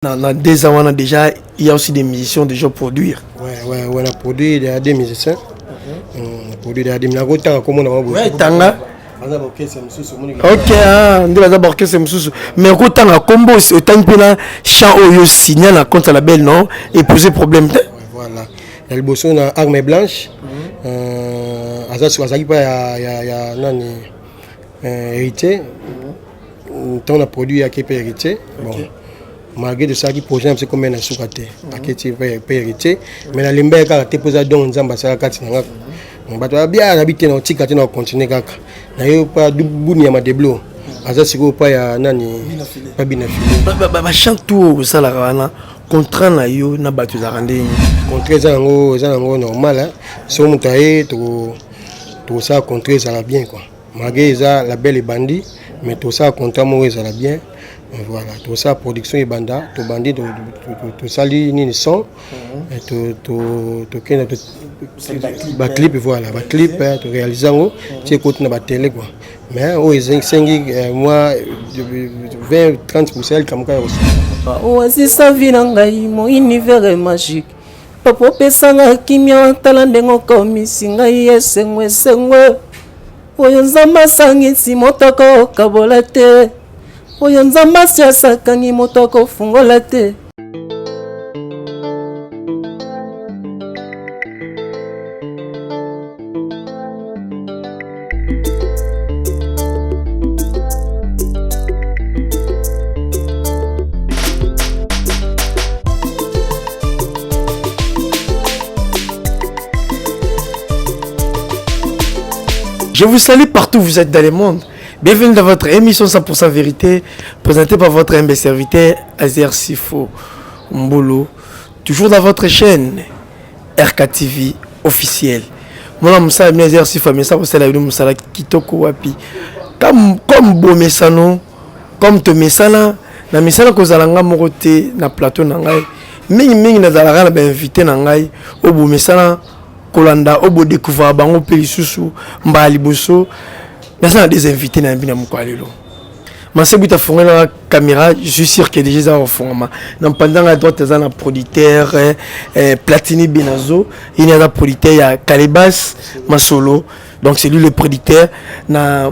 Dans 2 ans, on a déjà, il y a aussi des musiciens déjà produire. Ouais, on a produit des musiciens. On a produit des musiciens. Ouais, tanga. Ok, on dit d'abord que c'est monsieur. Mais quand on a combo, autant que là, chant au signal à contre la belle non et poser problème. Voilà. El bosso na arme blanche. Azas wazaki pa ya nani héritier. On a produit à Képé héritier. Bon. Malgré de ça qui projet c'est comme un soukate aketi pe héritier mais la limbe ka te posa don nzamba sa kati na on bato bien habiter na tikate na continuer kaka na yo pa buni ya madeblo aza siko pa ya nani pa binafile ba chantou ça la wana contrat na yo na bato za rande contrat za ngo normal so mutaye to ça contrat ça la bien quoi malgré ça la belle bandi mais tout ça contrat mo ça la bien. Voilà, tout ça production et banda, tout bandit, tout ça ni son, tout clip voilà, clip, tout réalisant, tu écoutes na télé quoi. Mais oh ils 5 moi 20-30% comme ça aussi. Oh c'est ça vie ngai mon univers magique. Papa pesanga kimia talandengo komisi ngai esengwe sengwe. Oyo nzamba sangisi motoko kabolate. Oyo nzamba siasakangi motoko fungola te. Je vous salue partout où vous êtes dans le monde. Bienvenue dans votre émission 100% vérité, présentée par votre humble serviteur Azer Sifo Mbolo, toujours dans votre chaîne RKTV officielle. Mon nom c'est Azer Sifo, mais ça vous savez nous ça kitoko wapi. Comme beau mesano, comme te mesana, na mesana ko zalanga morote na plateau na ngai. Mingi na zalanga na invité na ngai, o beau mesana kolanda o beau découvrir bango pelisusu mbali boso. Il y a des invités dans le Moukalilo. Je suis à la caméra, je suis sûr que déjà au fond. Pendant la droite, il y a un producteur, Platini Benazo, il y a un producteur, il y a Calebas Masolo. Donc c'est lui le producteur. Voilà,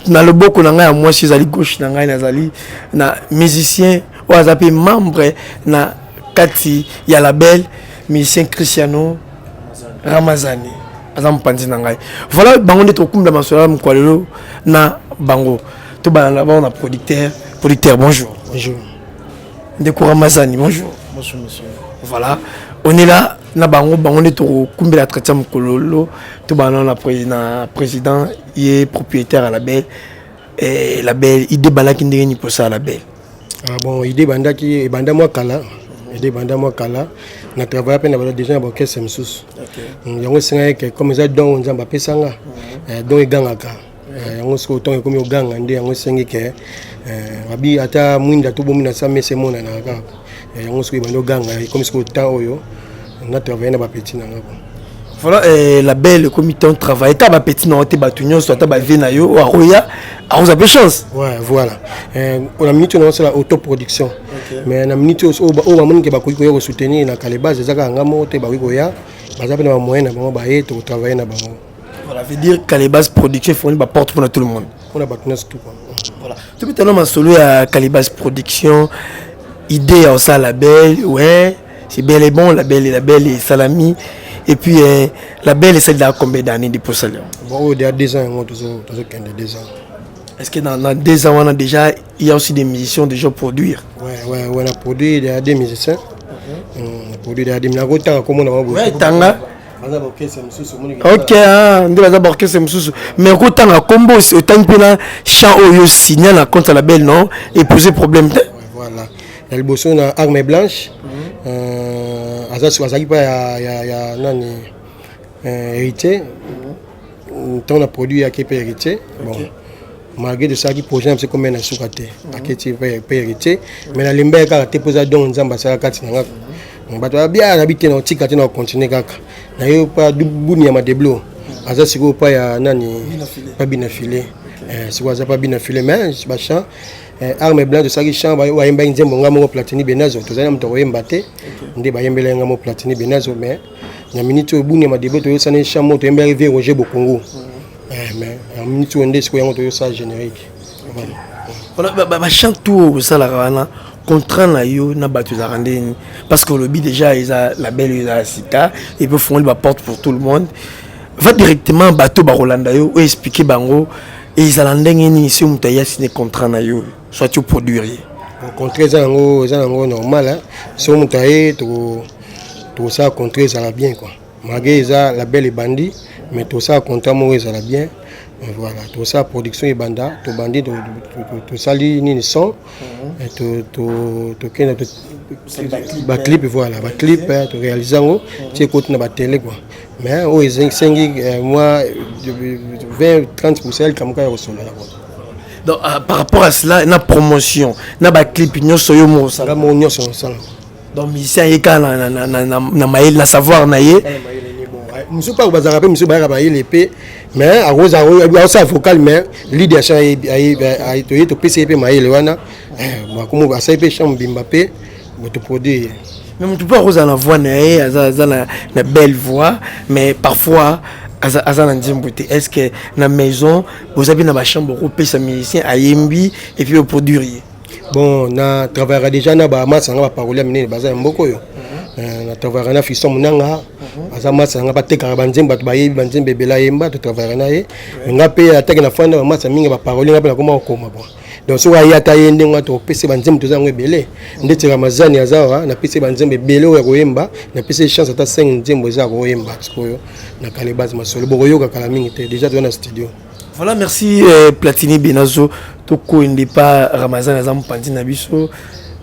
dans le beau qu'on a, moi je suis à gauche, il y a musicien, ou à membre, na Kati, il y a la belle, musicien Cristiano Ramazani. Voilà, bango de tokum de masola mkwalelo na bango. To ba là-bas on a producteur, bonjour. Bonjour. Ndeko Ramazani, bonjour. Bonjour monsieur. Voilà, on est là na bango de tokum la traité mkololo, to ba na président, il est propriétaire à la belle et la belle idée balaki ndenge pour ça la belle. Ah bon, idée bandaki banda moi kala. Idée banda moi kala. Na travail peine avec des gens à Boké Semsus. Yango singa que comme ça don nzamba pesanga. Donc igangaka. Yango sko ton comme oganga ndé yango singa que abi ata mwinda to bomina sa mese mona na ka. Yango sko ibando ganga comme sko temps oyo. Na travail na ba petit na ngako. Voilà, la belle comité on travaille ta ba petit na te batunyo soit ta ba vena yo a roya a vous avez chance. Ouais, voilà. On a minute on la autoproduction. Mais na minute o ba moni ke ba ko yo soutenir na Calebas ezaka ngamo te ba ko ya ba za na moyen na ba ba to travailler na ba. Voilà, veut dire Calebas production fournit ba porte pour tout le monde. On a battu tout quoi. Voilà. Tu peux tellement solo à Calebas production idée à ça la belle ouais, c'est bel et bon la belle et salami. Et puis la belle est celle d'à combien d'années depuis ça? Bon, il y a 2 ans, on a toujours 2 ans. Est-ce que dans 2 ans, on a déjà, il y a aussi des musiciens déjà produire? Ouais, on a produit des musiciens. On a produit des musiciens. Ouais, tanga. Ok, on dit d'abord que c'est monsieur. Mais quand on a combo, autant que là, chant au signal à contre la belle non et poser problème. Voilà. El bosso na arme blanche. Azas wazaki pa ya nani héritier. On a produit à Képé héritier. Bon. Malgré de ça qui projet c'est comme un soukate aketi pe héritier. Mais la limbe ka te posa don nzamba sa kati na ngako. On bato bien habiter na tikate na continuer kaka. Na yo pa buni ya madeblo. Azas siko pa ya nani pa binafile. C'est quoi ça pas binafile mais machin arme blanche de saki chambre wa yemba nzembo ngamo Platini Benazo to zana mto yemba te ndi ba yembela ngamo Platini Benazo mais na minute obuni ma début to yosana chambre to yemba rivière Roger Bokongo mais en minute onde siko yango to yosa générique voilà ba chante tout ça la wana contrat na yo na batu za randeni parce que le but déjà ils a la belle ils a sika et peut fondre la porte pour tout le monde va directement bateau ba Rolanda yo ou expliquer bango et ils allendeng ni si mutaya signé contrat na yo soit tu produire au contraire zango normal hein si mutaya to ça contraire ça va bien quoi malgré ça la belle bandit mais tout ça contrat moi ça va bien. Voilà, tout ça production et banda, tout bandit, tout ça ni son, tout clip voilà, clip, tout réalisant, tu écoutes na télé quoi. Mais oh ils 5 moi 20-30% comme ça au sol là. Donc par rapport à cela, na promotion, na ba clip nyoso yo mo ça. La mo nyoso ça. Donc ici il y a na maïl na savoir na ye. Monsieur pas bazar après monsieur ba ba l'épée mais à rose ça vocal mais leader ça a to PCP maïl wana moi comme ça peut chambre Mbappé te produire même tu peux rose na voix na belle voix mais parfois azana ndimbuté est-ce que na maison vous avez na chambre pour payer sa musicien à yembi et puis au produire bon na travaillera déjà na ba massa nga ba parole minene bazana mboko yo na travaillera na fiston munanga asa massa nga ba tekara banzemba to bayebi banzembe bela yemba to travaillera na ye nga pe atake na fanda ba massa minga ba parole nga pe na koma okoma bon donc so ya ta yende nga to pese banzembe to zango belé ndetse ramazani azawa na pese banzembe belé ya koyemba na pese chance ata 5 nzembo za koyemba tikoyo na Kalebas masolo bokoyoka kala mingi te déjà dans le studio. Voilà, merci Platini Benazo. Toko inde pas Ramazan Azam Pandi Nabiso.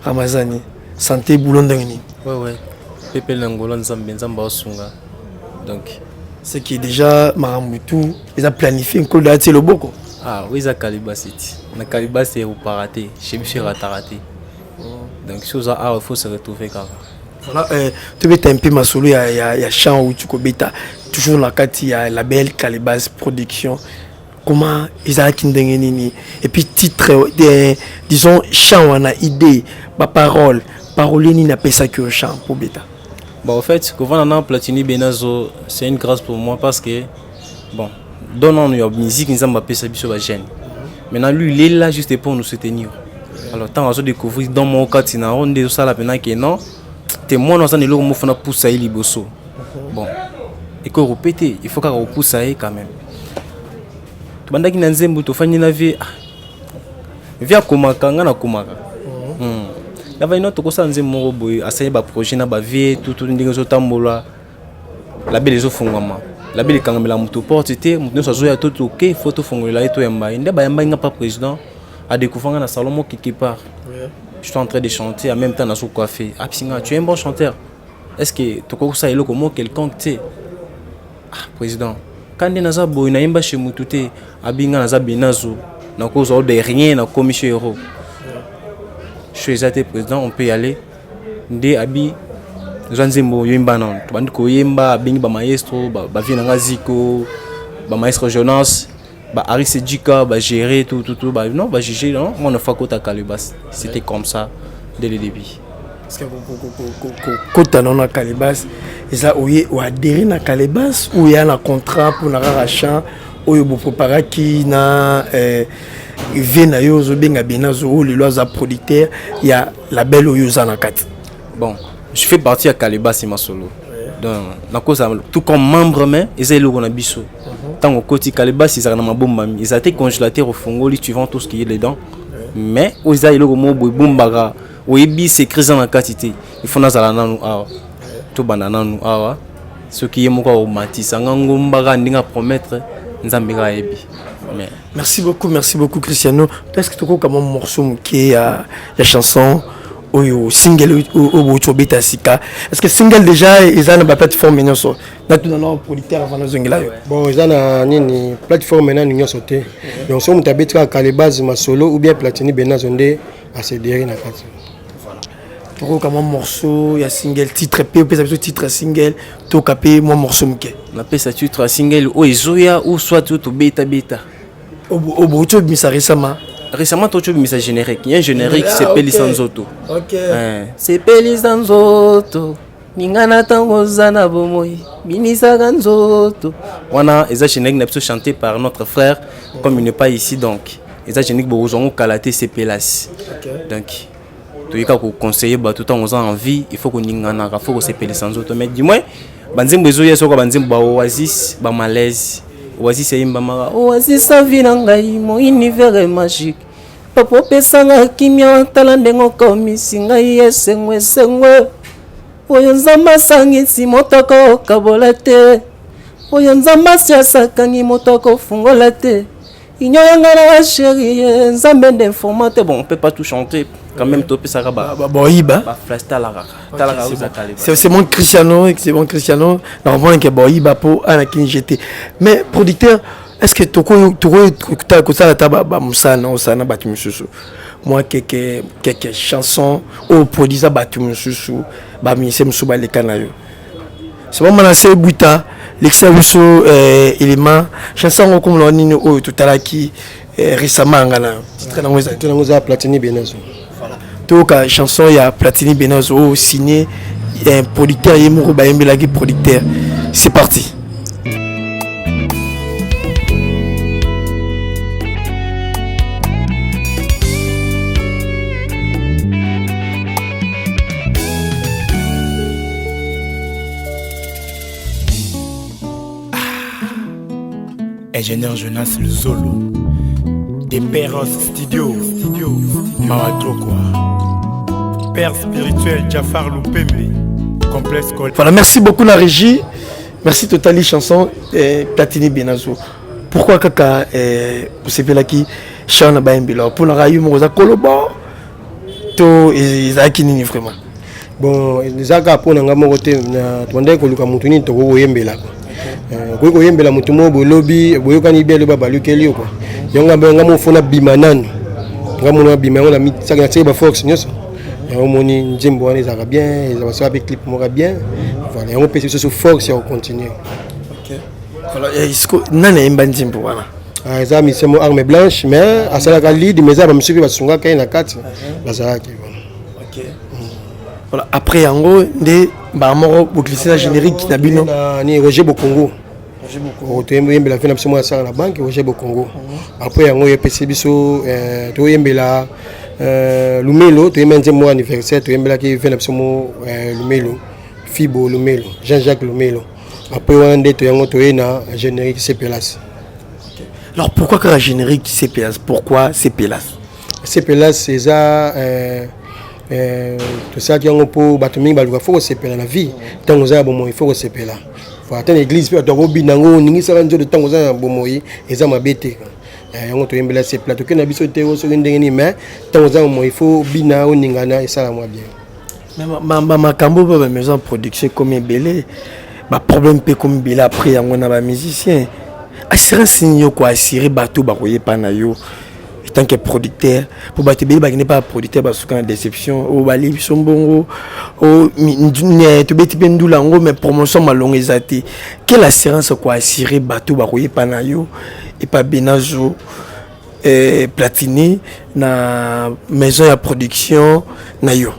Ramazani. Santé boulon d'angni. Ouais. Pepe Langolan Zambenzamba Osunga. Donc. Ce qui est déjà Maramoutou, ils ont planifié un coup de le boko. Ah oui, ça Kalibas City. Na Kalibas c'est au paraté. Chez Michel Rataraté. Donc, chose à il faut se retrouver quand même. Voilà, tu veux un peu ma solo, il y a chant où tu bêta. Toujours la carte, il y a la belle Kalibas production. Comment ils ont kindengeni et puis titre disons chant on a idée ma parole ni n'a pas ça que chant pour bêta. Bon en fait quand on a Platini Benazo c'est une grâce pour moi parce que bon donnant nos musique nous avons pas ça sur la chaîne. Maintenant lui il est là juste pour nous soutenir. Alors tant on a découvert dans mon cas il on dit ça la peine que non témoin dans ça ne le mo fona pousser il bosso. Bon et que répéter il faut qu'on repousse ça quand même. Bandaki na nzembo tofanya na vie via komaka nga na komaka na va ino tokosa nzembo moko boye asaye ba projet na ba vie tout ndenge zo tambola la belle zo fungama la belle kangamela muto porte te muto so zo ya tout OK photo fungola eto yamba inde ba yamba nga pas président a découvert na salon mo quelque part je suis en train de chanter en même temps na so coiffé apsinga tu es un bon chanteur est-ce que tokosa eloko mo quelconque te président quand naza boy na yemba chez mutute abinga naza Benazo na cause de rien na commission euro je suis été président on peut y aller ndé abi zanzembo yemba non bandi ko yemba abingi ba maestro ba vient na ziko ba maestro Jonas ba Aris Djika ba gérer tout ba non ba juger non on ne fait qu'au Kalebas c'était comme ça dès le début. Parce que quand on a Kalebas, ils ont adhéré à Kalebas ou il y a un contrat pour la rachat ou il y a préparé qui na vient yo zo benga Benazo ou les lois producteurs il y a la belle oyoza na kat. Bon, je fais partie à Kalebas et ma solo. Donc na cause tout comme membre mais ils ont le na biso. Tant au côté Kalebas ils ont na bomba ils ont été congélateur au fongoli tu vends tout ce qui est dedans. Mais ils ont le mot bombaga oui, c'est crise dans la quantité. Il faut nazala nanu awa. To banana nu awa. Ce qui est moko matisa ngombaga ndinga promettre nzambira ebi. Merci beaucoup Cristiano. Est-ce que tu as comme un morceau qui est la chanson ou single ou beta sika. Est-ce que single déjà ils ont une plateforme maintenant so. Na tout dans producteur avant nos ngela. Bon, ils ont une plateforme maintenant nous sauté. Donc si on tabetra Kalebas ma solo ou bien Platini Benazo ndé à se derrière na carte. Toko comme un morceau, il y a single titre P, ou titre single, to capé mon morceau mke. Na pesa titre single o ezoya ou soit tout beta. Au bout tu misari sama. récemment tu as mis ça générique. Il y a un générique qui s'appelle Lisanzoto. OK. C'est Lisanzoto. Ningana tango zana bomoi. Binisa ganzoto. Voilà, et générique n'est pas chanté par notre frère comme il n'est pas ici donc. Et ça générique bozongo kalaté c'est Pélas. Donc tu as conseiller tout le temps aux envie, il faut qu'on ningana, il faut que c'est Lisanzoto. Mais dis-moi, banzim besoya soko banzim ba oasis, ba malaise. Oasis c'est imbamara. Oasis sa vie ngai mon univers magique. Papa pesanga kimia talandengo komisi ngai esengwe sengwe. Oyo nzamba sangisi motoko kabola te. Oyo nzamba siasakangi motoko fungola te. Inyo yanga na chérie nzambe d'informate bon on peut pas tout chanter quand même topé ça ba boyiba ba freestyle la kaka. C'est mon Cristiano, c'est mon Cristiano. Normalement que boyiba pour anakin jeté. Mais producteur, est-ce que toko ko ça ta ba musana osana batu mususu. Moi quelques chansons au produisa batu mususu ba mi se musuba le kanayo. C'est bon manase buta l'exabuso élément chanson comme l'on au tout à la qui récemment ngana titre na ngoza Platini Benazo. Donc la chanson il y a Platini Benazo signé un producteur Yemuro Bayembelagi producteur. C'est parti. Ingénieur Jonas le Zolo, des Pères Studio, Mawadrokwa, Père spirituel Jafar Loupembe, complexe Col. Voilà, merci beaucoup la régie, merci Totali chanson Platini Benazo. Pourquoi kaka vous savez là qui chante Bayembela pour la rayon moza kolobo to ezaki nini vraiment. Bon, ezaka pour nga mokote na twande ko luka mutuni to ko yembela. Ko ko yembela mutumo bo lobby boyokani belo baba lukeli ko. Yonga benga mo fona bimanano. Nga mo bima on a mis ça na ba fox nyoso. Ya omoni njembo wana ezaka bien, ezaba so avec clip mora bien. Voilà, on peut sur fox et on continue. OK. Voilà, est-ce nana imba njembo wana. Ah, ça mi c'est mo arme blanche mais à ça la lead mais ça ba msuki ba sunga kai na kati. Bazaki. OK. Voilà, après yango nde ba moko boklisser la générique na bino ni Roger Bokongo. Roger Bokongo to yembela fena biso mo asala na banque Roger Bokongo. Après yango yepesi biso to yembela Lumelo to yemenze mo anniversaire to yembela ki fena biso mo Lumelo Fibo Lumelo Jean-Jacques Lumelo. Après wana nde to yango to yena générique CPLAS. Alors pourquoi que la générique CPLAS? Pourquoi CPLAS? CPLAS c'est ça tout ça qui est pour batumi baluka faut sepela la vie tant que ça bon il faut sepela faut attendre l'église puis to binango ningi ça nzo de tant que ça bon moi et ça m'a bêté yango to yembela sepela to kena biso te so ndenge ni mais tant que ça bon il faut bina oningana et ça la moi bien mais makambo ba maison production comme belé ba problème pe comme belé après yango na ba musicien assurance nyo ko assurer bateau ba koye pa na yo tant que producteur pour battre bébé n'est pas producteur parce que déception au bali sombongo au to beti pendulango mais promotion malongo ezati quelle assurance quoi assurer bateau ba koye panayo et pas Benazo Platini na maison ya production na yo.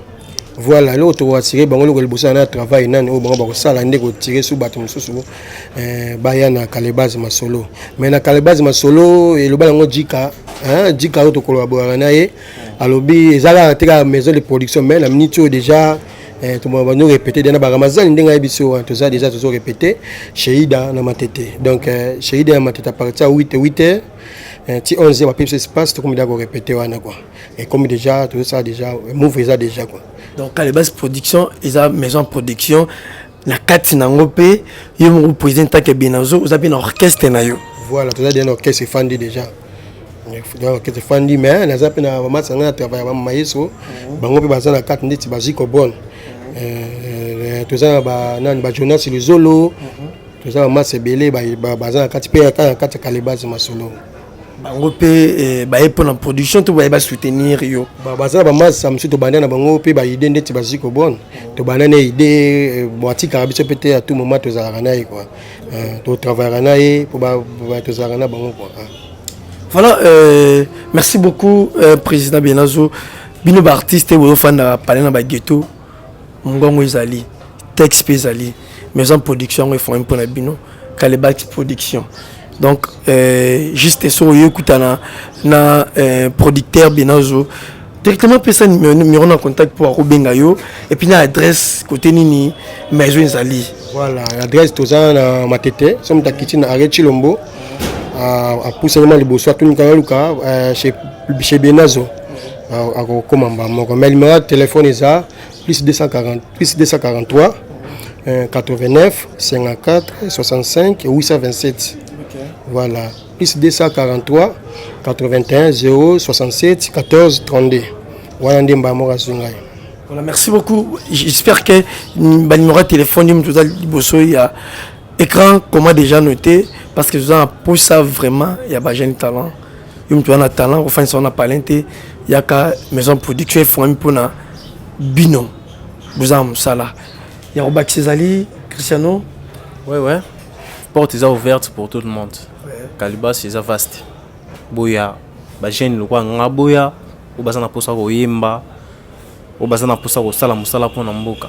Voilà, là tu vas tirer bango le bossa na travail nani o bango ba sala ndeko tirer sous bateau mususu baya na Kalebaz Masolo mais na Kalebaz Masolo et le balango jika jika to collaborer na ye alobi ezala teka maison de production mais la minute déjà tout le monde répéter dans ba ramazan ndenga biso to ça déjà toujours répéter Sheida na matete donc Sheida na matete à partir 8h ti 11h va plus espace tout comme d'accord répéter wana quoi et comme déjà tout ça déjà move ça déjà quoi. Donc Kalebaz production eza maison production na kati na ngopé yo mo président ke Benazo vous avez un orchestre na yo. Voilà tout ça déjà orchestre fandi déjà. Donc orchestre fandi mais na zape na mama sanga travail ba maïso bango pe bazana kati ndeti baziko bon tout ça ba nani ba Jonas le Zolo tout ça mama sebele ba bazana kati pe kati Kalebaz Masolo. Bango pe ba pour la production to ba soutenir yo baza ba mas samsu to banda na bango pe ba idée ndeti baziko bon to banda na idée boati karabiso pété à tout moment to zalaka na quoi to travailler na pour ba to zalaka na bango quoi. Voilà, merci beaucoup, Président Benazo. Bino ba artiste ou fan parler dans ba ghetto. Ngongo ezali, texte ezali, maison production et font un peu na bino, Calibax production. Donc juste sur yokutana na producteur Benazo. Directement personne numéro en contact pour Robenga yo et puis na adresse côté nini maison ezali. Voilà, l'adresse toza na Matete, sommes ta kitchen arrêt Chilombo. À pousser le bosso à tout chez Benazo à Komamba. Mon numéro de téléphone est ça plus 243 89 54 65 827. Voilà, plus 243 81 0 67 14 32. Voilà Voilà, merci beaucoup. J'espère que le numéro de téléphone il y a écran comment déjà noté parce que pour ça vraiment il y a pas jeune talent. Il y a talent enfin on a parlé il y a qu'à maison production font un peu na bino. Vous avez ça là. Il y a Robak Césali, Cristiano. Ouais. Porte est ouverte pour tout le monde. Caliba c'est vaste. Boya, ba jeune le quoi nga boya, ou bazana posa ko yemba, ou bazana posa ko sala musala pour na mboka.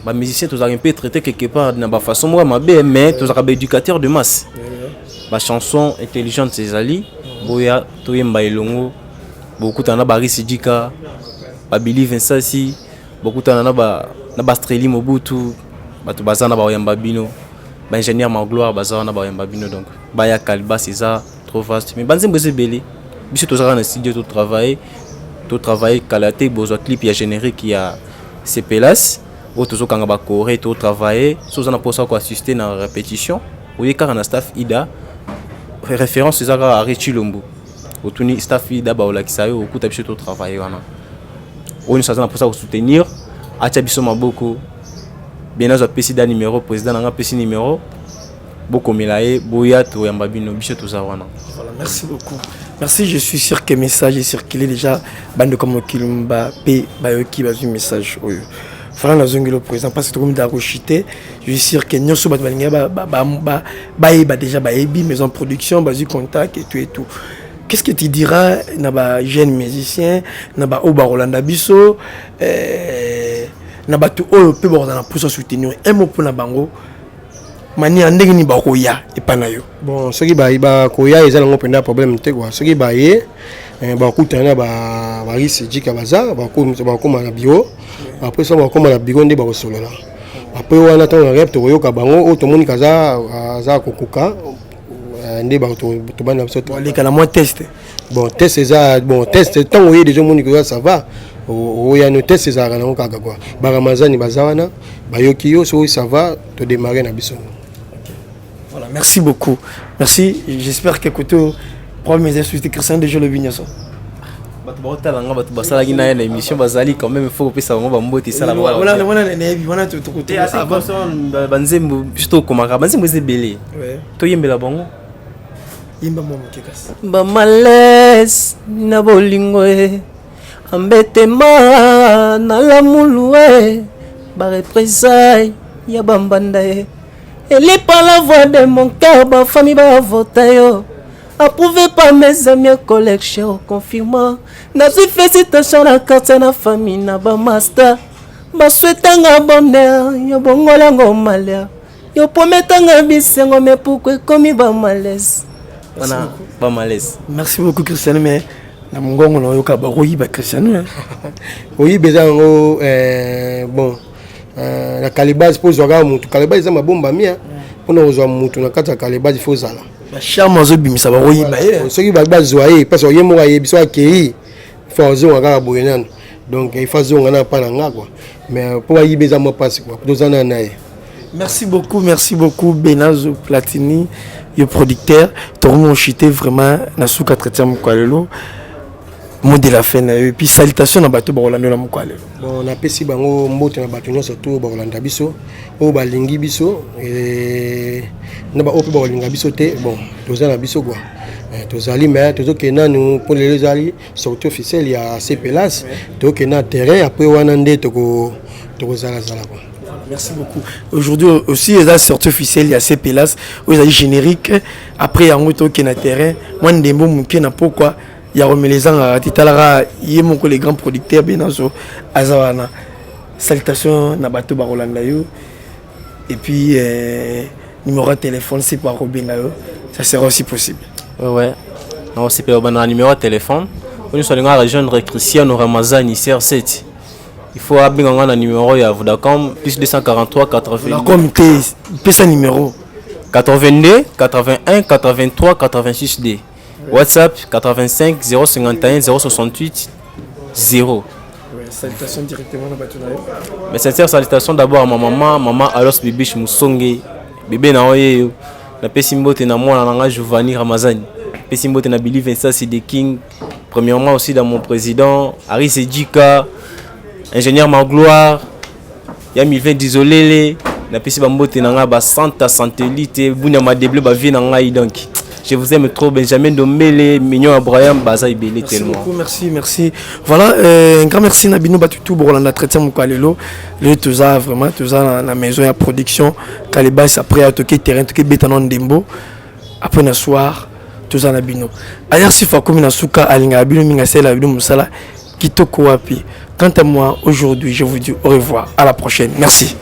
Ba musicien tous un peu traité quelque part na ba façon moi ma mais tous un éducateur de masse. Ba chanson intelligente c'est ali, boya to yemba elongo, beaucoup tana ba risidika, ba believe nsasi, beaucoup tana na ba streli mobutu, ba to bazana ba yemba bino. Ba ingénieur ma gloire bazana ba yemba bino donc. Ba ya Caliba c'est ça trop vaste mais banzembo c'est belé biso tozaka na studio to travailler kalaté besoin clip ya générique ya CPLAS ou tozokanga ba coré to travailler so na posa ko assister na répétition ou yeka na staff ida référence c'est ça à Richilombo otuni staff ida ba olakisa yo okuta biso to travailler wana oni ça na posa ko soutenir acha biso maboko Benazo pesi da numéro président nga pesi numéro beaucoup milaé boya to yamba bino biso to za wana. Voilà, merci beaucoup. Merci, je suis sûr que le message est circulé déjà bande comme Kilumba P bayoki bazu message oyo. Voilà na zongelo président parce que tout le monde a rechuté. Je suis sûr que nyoso bat balinga ba déjà ba ebi maison production bazu contact et tout. Qu'est-ce que tu diras na ba jeune musicien na ba oba Rolanda biso na ba tout oyo pe ba na pour soutenir un mot pour na bango. Mani andenge ni bakoya epanayo bon soki ba koya ezala ngo penda problème te quoi soki ba ye ba kutana ba risi jika baza ba koma na bureau après ça ba koma na bureau nde ba kosolola après wana to rep to yoka bango o to moni kaza za kokuka nde ba to bana so to alika na moi test bon test eza bon test tant oye déjà moni que ça va o ya no test eza kana ngo kaka quoi ba ramazani bazawana ba yokiyo so ça va to démarrer na biso. Voilà, merci beaucoup. Merci. J'espère que côté premier institut Christian déjà le vigneson. Émission bazali quand même il faut que ça va mbote ça là voilà tout côté banzembo plutôt comme banzembo c'est belé to yembela bango yemba mo kekas ba malaise na bolingo ambetema na la mulue ba représailles ya bambanda elle est par la voix de mon cœur ma famille va voter yo approuvé par mes amis collection confirmant na suis félicitations la carte na famille na ba master ba souhaitanga bonheur yo bongola ngomalia yo prometanga bisengo mais pourquoi comme ba malaise wana ba malaise. Merci beaucoup Christian mais na mongongo na yoka ba royiba Christian oui bezango bon la Calibax pose oga mutu Calibax za mabomba mia pona ozwa mutu na kata Calibax faut zala ba charme zo bimisa ba royiba soki ba zoye parce que yemo ye biso akei faut zo nga boyenana donc il faut zo nga pa na nga quoi mais pour yibeza mo passe quoi dozana nae. Merci beaucoup Benazo Platini le producteur tourmo chité vraiment na suka traiter mo kwalelo mot de la fin et puis salutation na bato ba Rolando na mokwalelo. Bon na pesi bango mbote na bato nyonso to ba Rolanda biso o ba lingi biso na ba ope ba linga biso te bon tozana biso quoi tozali mais tozokena nous pour les ali sortie officielle ya CPLAS tozokena terrain après wana nde toko zala quoi. Merci beaucoup. Aujourd'hui aussi, il y a sortie officielle, il y a CPLAS, où il y a générique. Après, il y a un autre qui est dans le terrain. Moi, je ne sais pas pourquoi. Il y a remis les gens à Titalara, il y a les grands producteurs, Benazo, Azawana. Salutations, Nabato Barolandayo. Et puis, numéro de téléphone, c'est par Robin. Ça sera aussi possible. Ouais. Non, c'est pas un numéro de téléphone. Nous sommes dans la région de Cristiano Ramazani, CR7. Il faut appeler un numéro à Vodacom, plus 243 80. Vodacom, c'est un numéro. 82 81 83 86 D. WhatsApp 85 051 068 0. Salutations directement dans Batunayo. Mais sincère salutation d'abord à ma maman Alos Bibish Moussonge. Bébé na oye na pesimbote na moi na Giovanni Ramazani. Pesimbote na Billy Vincent de King. Premièrement aussi dans mon président Aris Edjika, ingénieur Magloire, Yamilvin Dizolele, na pesimbote na ba Santa Santelite, Bunya Madeble ba vie na ngai donc. Je vous aime trop, Benjamin Domele, Mignon Abraham, Baza Ibele tellement. Merci. Voilà, un grand merci Nabino Batutu pour la traité mon Kalelo. Le Touza vraiment, Touza la maison à production. Kalibas après à toquer terrain, toquer bétanon Dembo. Après le soir, Touza Nabino. Ailleurs si Fakoumi Nasuka Alinga Abino Mingasela Abino Musala, Kitoko Wapi. Quant à moi, aujourd'hui, je vous dis au revoir. À la prochaine. Merci.